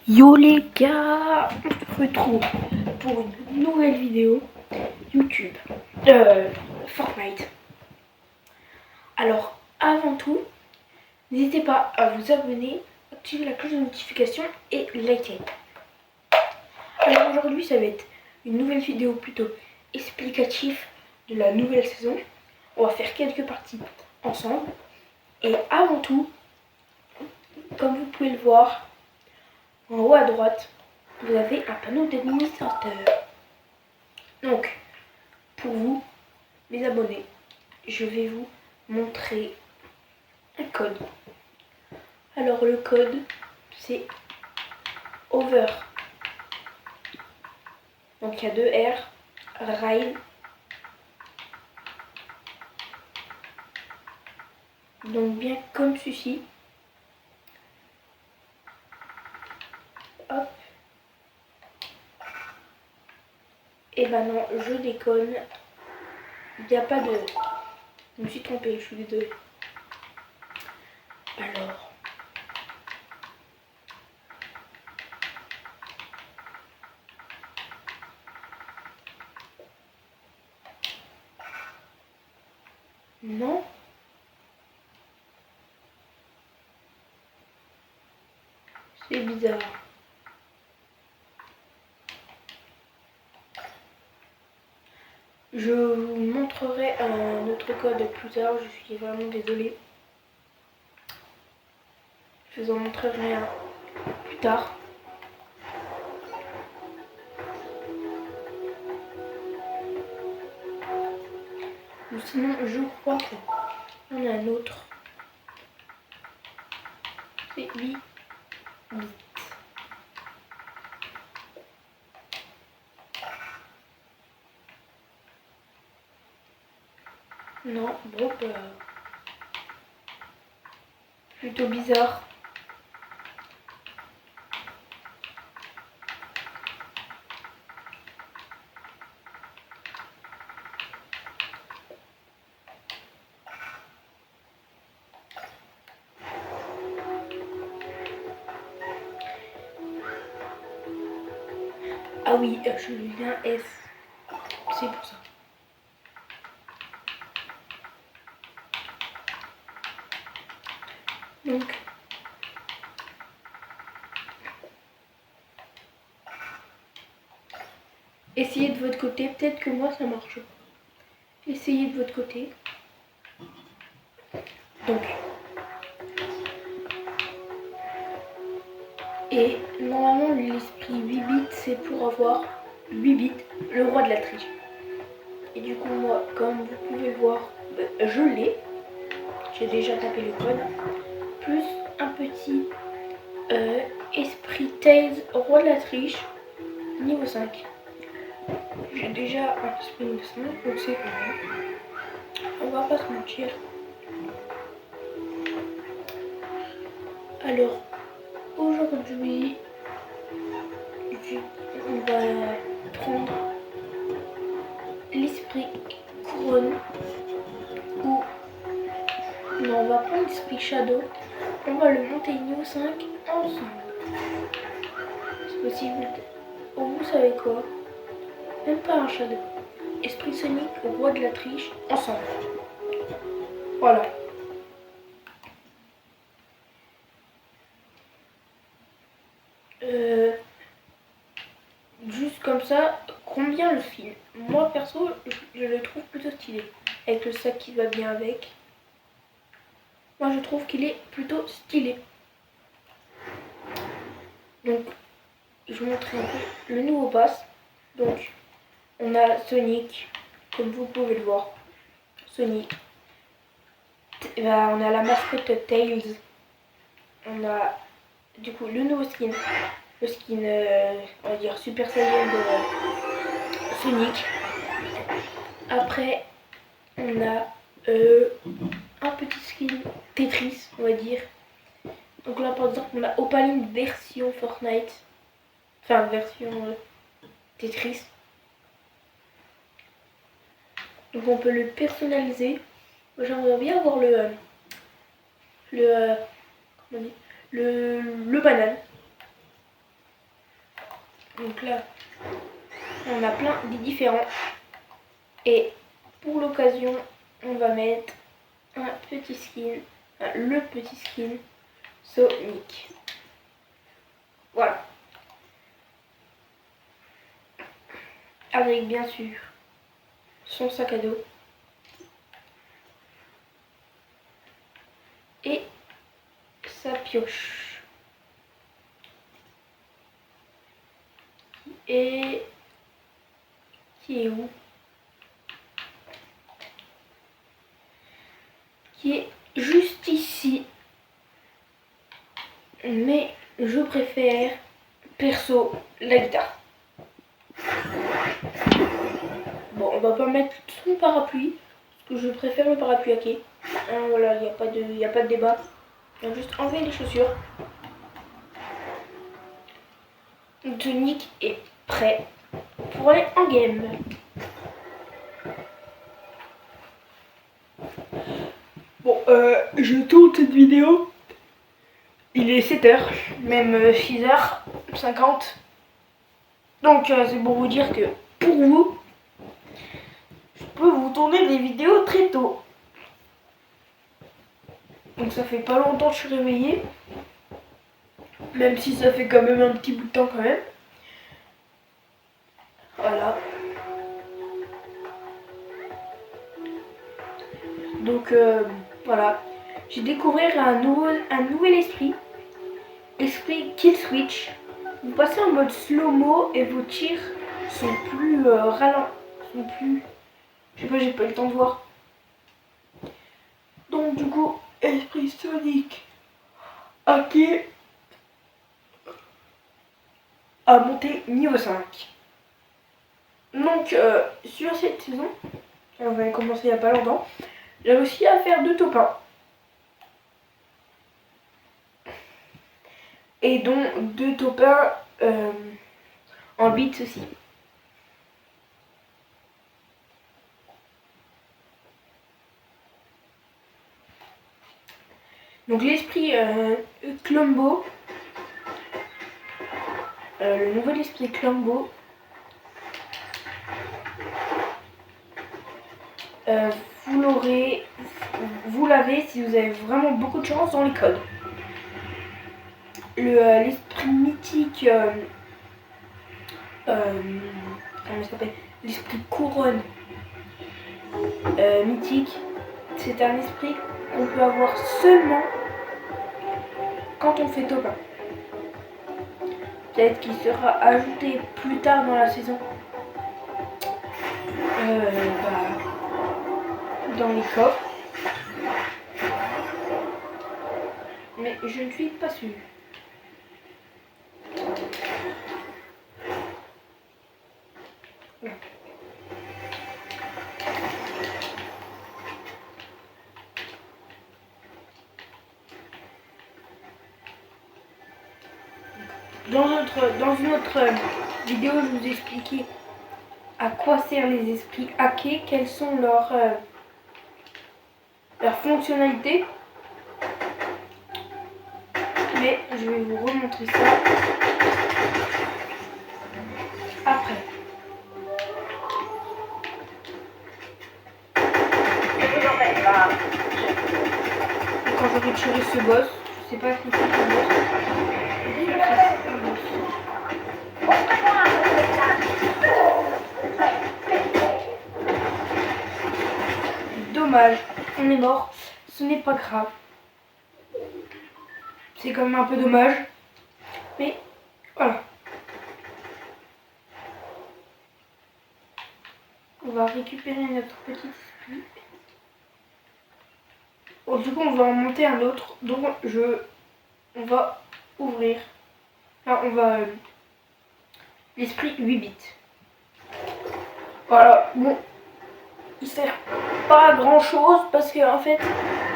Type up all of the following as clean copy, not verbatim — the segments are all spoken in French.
Yo les gars, on se retrouve pour une nouvelle vidéo YouTube Fortnite. Alors avant tout, n'hésitez pas à vous abonner, activer la cloche de notification et liker. Alors aujourd'hui ça va être une nouvelle vidéo plutôt explicative de la nouvelle saison. On va faire quelques parties ensemble. Et avant tout, comme vous pouvez le voir, en haut à droite, vous avez un panneau d'administrateur. Donc, pour vous, mes abonnés, je vais vous montrer un code. Alors le code, c'est OVER. Donc il y a deux R, RAIL. Donc bien comme ceci. Hop. Et ben non, je déconne. Il n'y a pas de... Je me suis trompée, je suis désolée. Alors... Non. C'est bizarre. Je vous montrerai un autre code plus tard, je suis vraiment désolée. Je vous en montrerai un plus tard. Ou sinon, je crois qu'il y en a un autre. C'est 8 bits. Non, bon, plutôt bizarre. Ah oui, je le viens S. C'est pour ça. Donc, essayez de votre côté. Peut-être que moi, ça marche. Essayez de votre côté. Donc. Et normalement, l'esprit 8 bits, c'est pour avoir 8 bits, le roi de la triche. Et du coup, moi, comme vous pouvez le voir, je l'ai. J'ai déjà tapé le code. Plus un petit esprit Tails, roi de la triche, niveau 5. J'ai déjà un esprit niveau 5, donc c'est pas mal. On va pas se mentir. Alors, aujourd'hui, on va prendre l'esprit couronne. Ou non, on va prendre l'esprit shadow. On va le monter niveau 5 ensemble. C'est possible. Oh, vous savez quoi? Même pas un shadow. Esprit Sonic, roi de la triche, ensemble. Voilà. Juste comme ça, combien le film? Moi perso, je le trouve plutôt stylé. Avec le sac qui va bien avec. Moi je trouve qu'il est plutôt stylé. Donc, je vous montre un peu le nouveau pass. Donc, on a Sonic, comme vous pouvez le voir. Sonic. On a la mascotte Tails. On a du coup le nouveau skin. Le skin, on va dire Super Saiyan de Sonic. Après, on a un petit skin Tetris, on va dire. Donc là, par exemple, on a Opaline version Fortnite. Enfin, version Tetris. Donc on peut le personnaliser. J'aimerais bien avoir le banane. Donc là, on a plein des différents. Et pour l'occasion, on va mettre un petit skin, le petit skin Sonic. Voilà. Avec bien sûr son sac à dos. Et sa pioche. Et qui est où? Qui est juste ici. Mais je préfère, perso, la guitare. Bon, on va pas mettre son parapluie, parce que je préfère le parapluie à quai. Voilà, il n'y a pas de débat. On va juste enlever les chaussures. Sonic est prêt pour aller en game. Bon, je tourne cette vidéo. Il est 7h, même 6h50. Donc c'est pour vous dire que pour vous, je peux vous tourner des vidéos très tôt. Donc ça fait pas longtemps que je suis réveillée. Même si ça fait quand même un petit bout de temps quand même. Voilà. Donc voilà. J'ai découvert un nouvel esprit. Esprit Kill Switch. Vous passez en mode slow-mo et vos tirs sont plus ralentis. Sont plus... Je sais pas, j'ai pas eu le temps de voir. Donc du coup, esprit Sonic. Ok. À monter niveau 5. Donc sur cette saison, on va commencer il n'y a pas longtemps, j'ai réussi à faire 2 top 1. Et dont 2 top 1 en beats aussi. Donc l'esprit Clumbo, le nouvel esprit Clumbo, vous l'avez si vous avez vraiment beaucoup de chance dans les codes. L'esprit mythique, comment il s'appelle, l'esprit couronne mythique, c'est un esprit qu'on peut avoir seulement quand on fait top 1. Peut-être qu'il sera ajouté plus tard dans la saison. Dans les coffres. Mais je ne suis pas sûre. Dans une autre vidéo, je vous ai expliqué à quoi servent les esprits hackés, quelles sont leurs fonctionnalités. Mais je vais vous remontrer ça après. Quand j'aurai tué ce boss, je sais pas si c'est un boss. Dommage, on est mort, ce n'est pas grave. C'est quand même un peu dommage, mais voilà. On va récupérer notre petit esprit. Bon, du coup, on va en monter un autre, donc on va ouvrir. Là, on va l'esprit 8 bits. Voilà, bon, il sert pas à grand chose parce que en fait,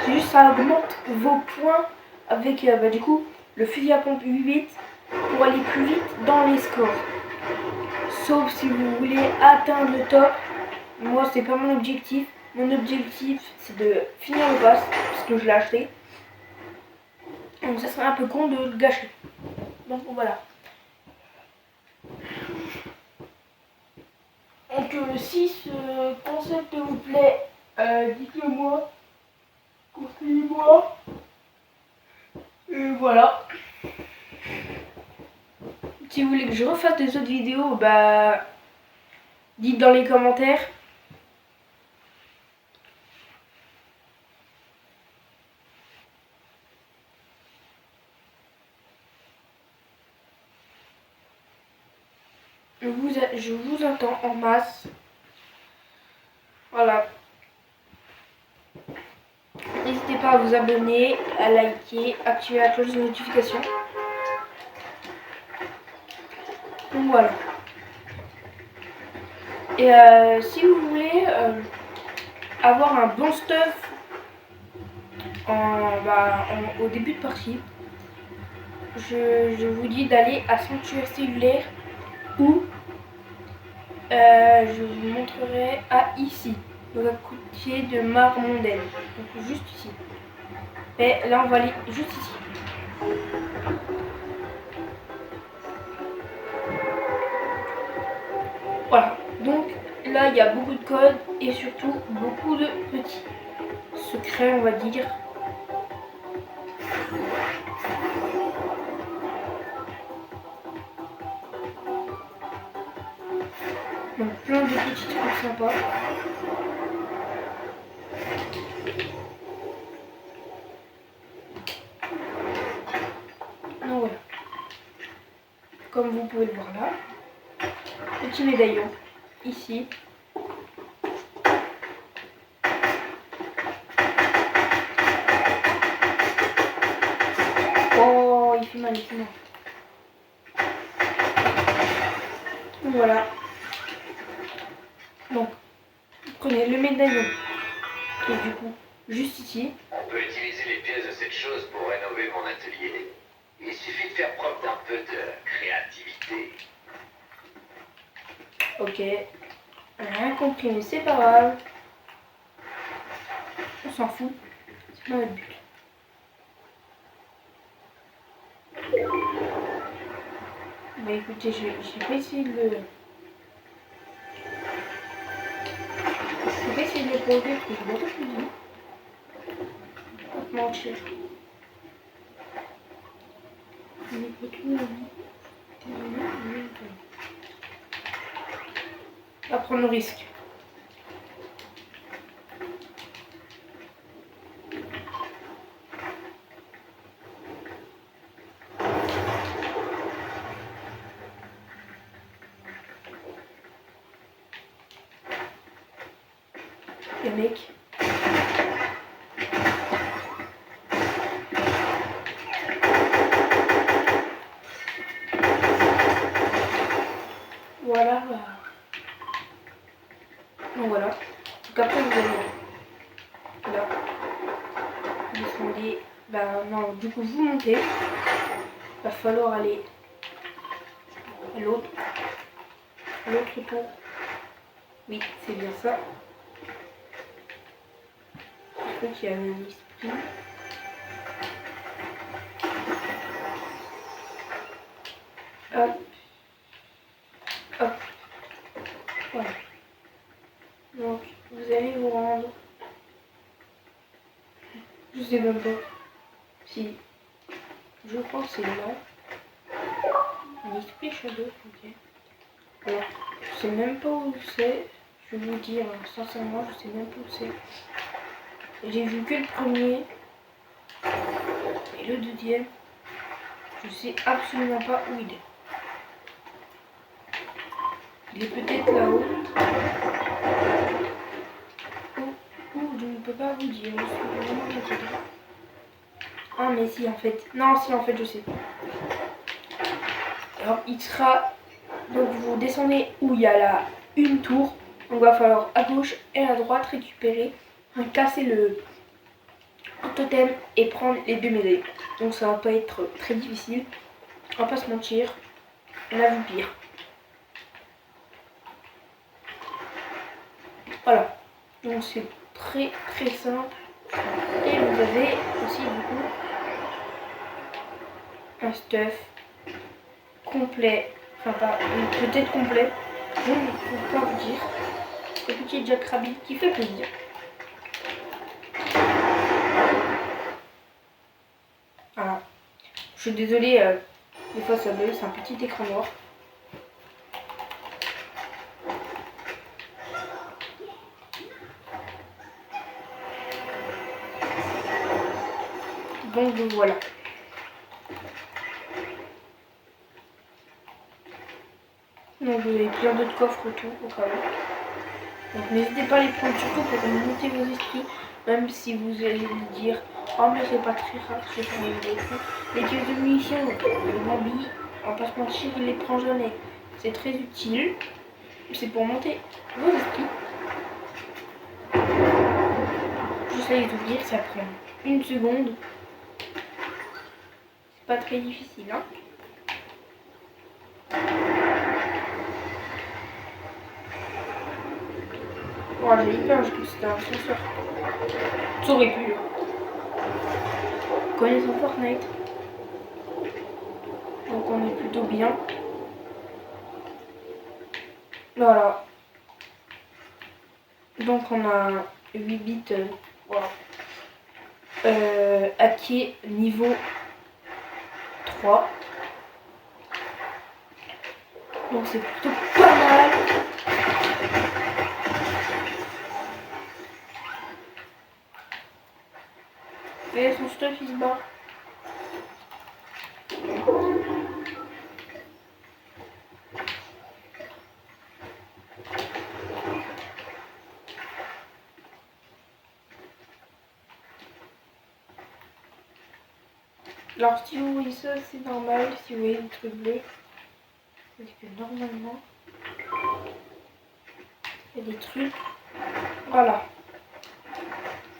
c'est juste ça augmente vos points avec du coup le fusil à pompe 8 bits pour aller plus vite dans les scores. Sauf si vous voulez atteindre le top. Moi, c'est pas mon objectif. Mon objectif, c'est de finir le pass parce que je l'ai acheté. Donc ça serait un peu con de le gâcher. Donc voilà. Donc si ce concept vous plaît, dites-le moi, conseillez-moi. Et voilà. Si vous voulez que je refasse des autres vidéos, bah dites dans les commentaires. Je vous entends en masse. Voilà. N'hésitez pas à vous abonner, à liker, activer la cloche de notification. Donc voilà. Et si vous voulez avoir un bon stuff au début de partie, je vous dis d'aller à Sanctuaire Cellulaire ou je vous montrerai à ici, donc à côté de Marmondaine, donc juste ici. Et là on va aller juste ici. Voilà, donc là il y a beaucoup de codes et surtout beaucoup de petits secrets, on va dire. Donc plein de petits trucs sympas. Donc voilà. Comme vous pouvez le voir là. Petit médaillon. Ici. Oh, il fait mal, il fait mal. Donc voilà. Donc, prenez le médaillon qui est du coup juste ici. On peut utiliser les pièces de cette chose pour rénover mon atelier. Il suffit de faire preuve d'un peu de créativité. Ok. Rien compris, mais c'est pas grave. On s'en fout. C'est pas notre but. Bah écoutez, je vais pas essayer de le... Je vais pas essayer de le poser parce que je l'aurais plus dit. Pas te mentir. On est pas tout le monde. On va prendre le risque. Les mecs. Voilà. Donc voilà. Donc après vous allez là. Vous descendez. Bah non, du coup vous montez. Va falloir aller à l'autre. L'autre tour. Oui, c'est bien ça. Je crois qu'il y a un esprit. Hop. Hop. Voilà. Donc, vous allez vous rendre. Je sais même pas si. Je crois que c'est là. Un esprit shadow, ok. Alors, je sais même pas où c'est. Je vais vous dire, sincèrement, je sais même pas où c'est. J'ai vu que le premier. Et le deuxième. Je sais absolument pas où il est. Il est peut-être là-haut. Ou je ne peux pas vous dire. Je suis vraiment fatiguée. Ah mais si en fait. Non si en fait je sais. Alors il sera. Donc vous descendez où il y a là une tour. Donc il va falloir à gauche et à droite récupérer. Casser le totem et prendre les deux médailles. Donc ça va pas être très difficile. On va pas se mentir. On a vu pire. Voilà. Donc c'est très très simple. Et vous avez aussi du coup un stuff complet. Enfin pas peut-être complet. je ne peux pas vous dire. Le petit Jack Rabbit qui fait plaisir. Voilà. Je suis désolée, des fois ça bug, c'est un petit écran noir. Donc voilà. Donc vous avez plein d'autres coffres autour au cas où. Donc n'hésitez pas à les prendre surtout pour monter vos esprits. Même si vous allez vous dire oh mais c'est pas très rare, c'est pas une écran. Les pièces de munitions, le Bambi, on va pas se mentir, il les prend jamais. C'est très utile. C'est pour monter vos esprits. J'essaye de vous dire, ça prend une seconde. C'est pas très difficile, hein. Oh, j'ai eu peur, je crois que c'était un ascenseur. Ça aurait pu. Connaissons Fortnite. Donc on est plutôt bien. Voilà. Donc on a 8 bits. Voilà. Hacké niveau 3. Donc c'est plutôt pas mal. Et son stuff il se barre. Alors si vous voyez ça, c'est normal, si vous voyez le truc bleu. Parce que normalement, il y a des trucs. Voilà.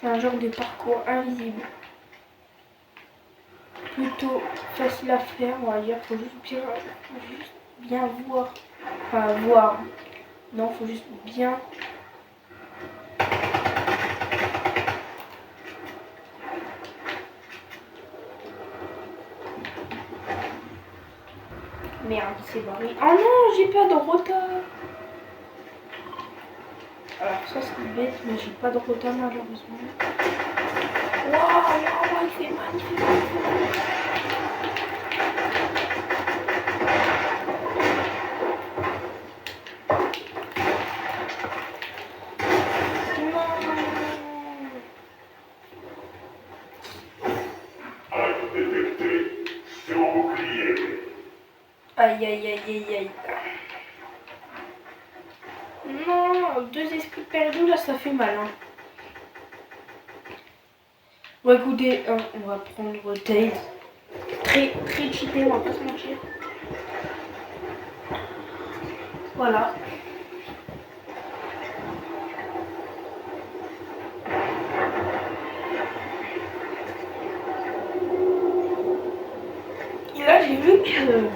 C'est un genre de parcours invisible. Plutôt facile à faire, on va dire. Faut juste bien voir. Enfin, voir. Non, faut juste bien. Merde, c'est barré. Oh non, j'ai pas de retard. Alors ça c'est bête, mais j'ai pas de retard malheureusement. Waouh, il fait mal, il fait mal, il fait mal. Aïe aïe aïe aïe aïe. Non, 2 esprits perdus là ça fait mal. Hein. Bon écoutez, on va prendre Tails. Très cheaté, on va pas se mentir. Voilà. Et là j'ai vu que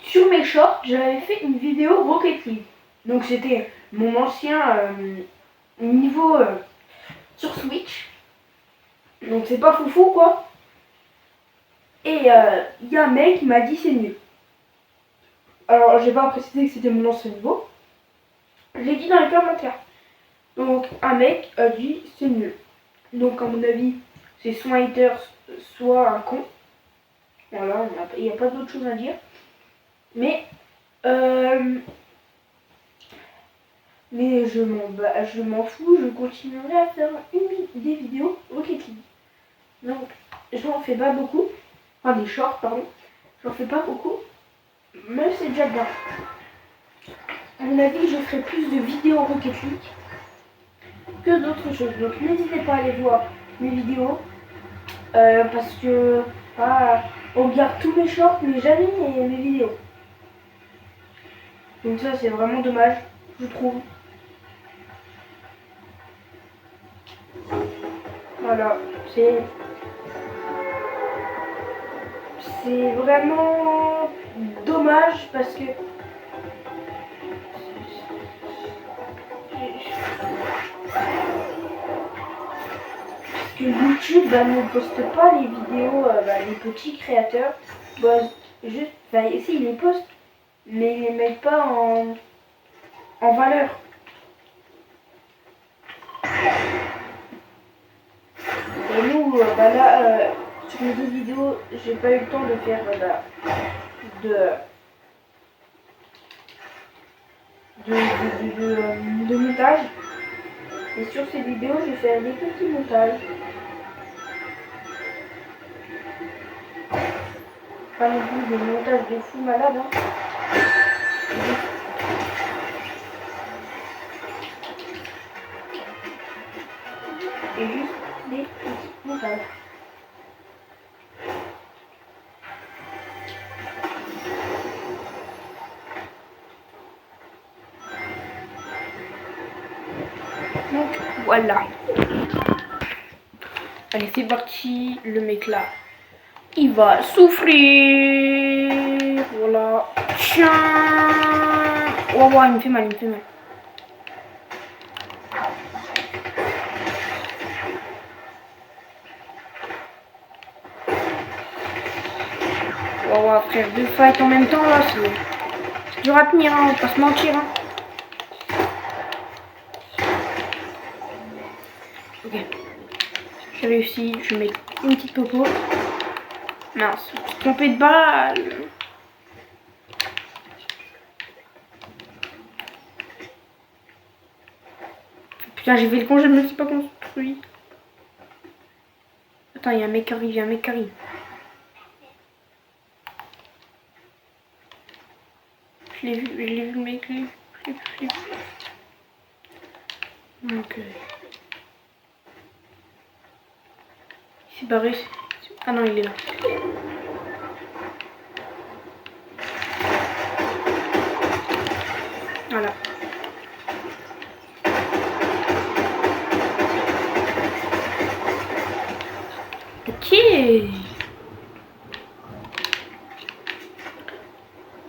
sur mes shorts, j'avais fait une vidéo Rocket League. Donc c'était mon ancien niveau sur Switch. Donc c'est pas foufou quoi. Et il y a un mec qui m'a dit c'est nul. Alors j'ai pas précisé que c'était mon ancien niveau. Je l'ai dit dans les commentaires. Donc un mec a dit c'est nul. Donc à mon avis c'est soit un hater, soit un con. Voilà, il n'y a pas d'autre chose à dire. Mais je m'en fous, je continuerai à faire des vidéos Rocket League. Donc je n'en fais pas beaucoup. Enfin des shorts pardon. J'en fais pas beaucoup. Mais c'est déjà bien. À mon avis je ferai plus de vidéos Rocket League que d'autres choses. Donc n'hésitez pas à aller voir mes vidéos. Parce que on regarde tous mes shorts mais jamais mes vidéos. Donc ça c'est vraiment dommage, je trouve. Voilà, c'est vraiment dommage parce que YouTube ne poste pas les vidéos, les petits créateurs, juste, si ils les postent, mais ils les mettent pas en valeur. Et nous, bah là, sur mes deux vidéos, j'ai pas eu le temps de faire de montage. Et sur ces vidéos, je vais faire des petits montages. Pas non plus des montages de fou malade. Hein. Et juste des petits montages. Donc voilà. Allez, c'est parti. Le mec là, il va souffrir. Voilà. Tiens. Oh, ouais, il me fait mal, il me fait mal. Oh, ouais, frère, deux fights en même temps là, c'est dur à tenir, hein, on va pas se mentir. Hein. Ok. J'ai réussi, je mets une petite popo. Mince, je me suis trompé de balle. Putain, j'ai fait le con, je ne me suis pas construit. Attends, il y a un mec qui arrive, il y a un mec qui arrive. Je l'ai vu le mec, je l'ai vu. Donc, il s'est barré. Ah non, il est là. Voilà. Ok.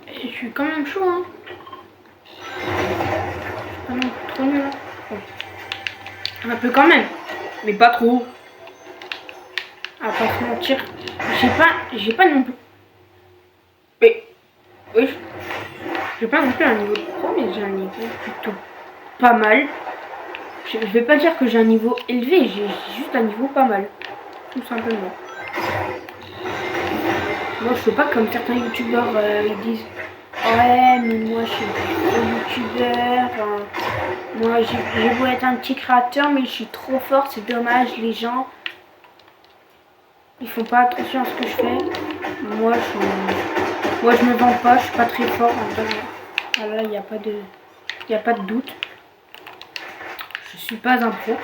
Je suis quand même chaud, hein. Ah non, trop nul. Hein. Bon. Un peu quand même, mais pas trop. À pas se mentir. J'ai pas non plus. Mais oui, j'ai pas non plus un niveau de pro, mais j'ai un niveau plutôt pas mal. Je vais pas dire que j'ai un niveau élevé, j'ai juste un niveau pas mal. Tout simplement. Moi je fais pas comme certains youtubeurs ils disent ouais mais moi je suis un youtubeur, moi j'ai beau être un petit créateur mais je suis trop fort, c'est dommage, les gens ils font pas attention à ce que je fais. Moi je me vends pas, je suis pas très fort en vrai. Voilà, il n'y a pas de doute. Je suis pas un pro.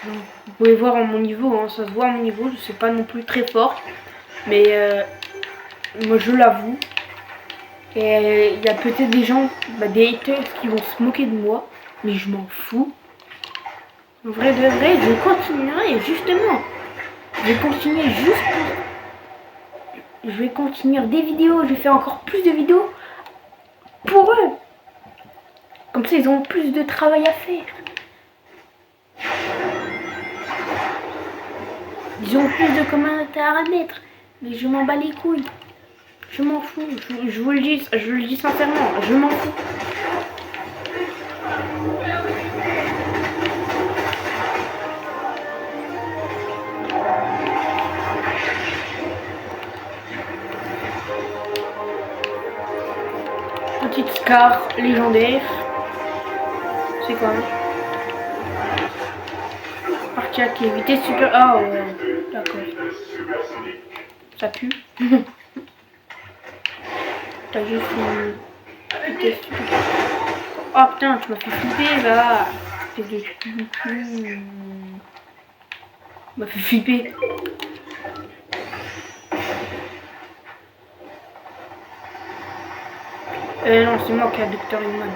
Donc, vous pouvez voir à mon niveau, hein, ça se voit à mon niveau, je suis pas non plus très fort. Mais moi je l'avoue. Et il y a peut-être des gens, des haters qui vont se moquer de moi, mais je m'en fous. En vrai de vrai, je continuerai justement. Je vais continuer juste pour... Je vais continuer des vidéos, je vais faire encore plus de vidéos pour eux. Comme ça, ils ont plus de travail à faire. Ils ont plus de commentaires à mettre. Mais je m'en bats les couilles. Je m'en fous. Je vous le dis sincèrement. Je m'en fous. Petite Scar légendaire. C'est quoi hein Arcade qui est vitesse super. Ah ouais. D'accord. Ça pue. T'as juste une vitesse super. Oh putain, tu m'as fait flipper là. Tu m'as fait flipper. Non, c'est moi qui a Dr. Human.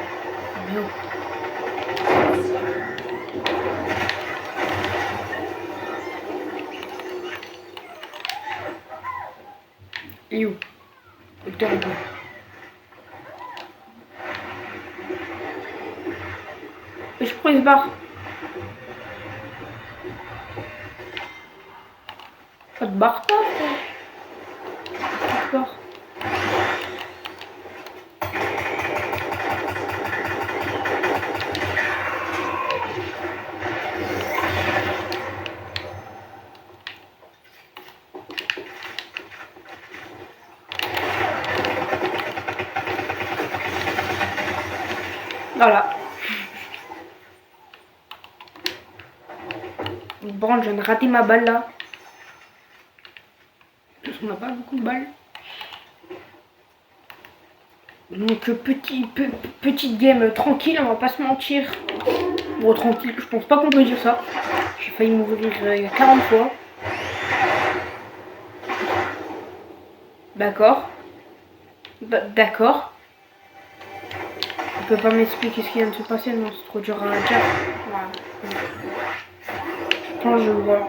Bien. Et où Dr. Human. Et je prends une barre. Pas de barre, pas, frère. Pas de barre. Voilà. Bon, je viens de rater ma balle là. Parce qu'on n'a pas beaucoup de balles. Donc petite game tranquille, on va pas se mentir. Bon, tranquille, je pense pas qu'on peut dire ça. J'ai failli m'ouvrir 40 fois. D'accord. D'accord. Tu peux pas m'expliquer ce qui vient de se passer, non, c'est trop dur à dire. Voilà. Je pense que je vois.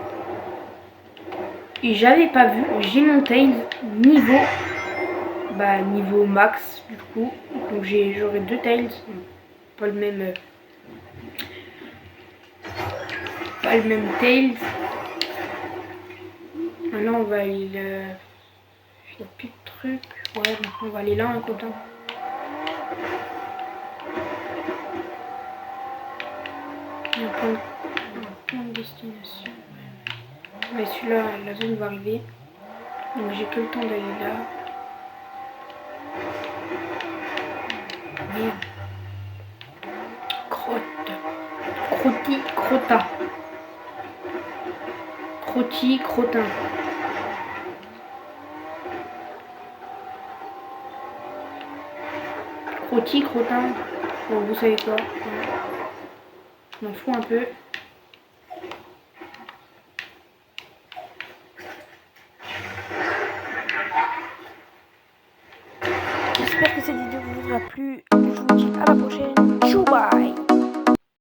Et j'avais pas vu, j'ai mon tail niveau max du coup. Donc j'aurai 2 tails. Pas le même. Pas le même tails. Maintenant on va aller le. Il n'y a plus de trucs. Ouais, donc on va aller là un côté. Il y a plein de destinations. Mais celui-là, la zone va arriver. Donc j'ai que le temps d'aller là. Merde. Crotte. Crotti, crottin. Crotti, crottin. Crotti, crottin. Bon, vous savez quoi. Je m'en fous un peu. J'espère que cette vidéo vous a plu. Je vous dis à la prochaine.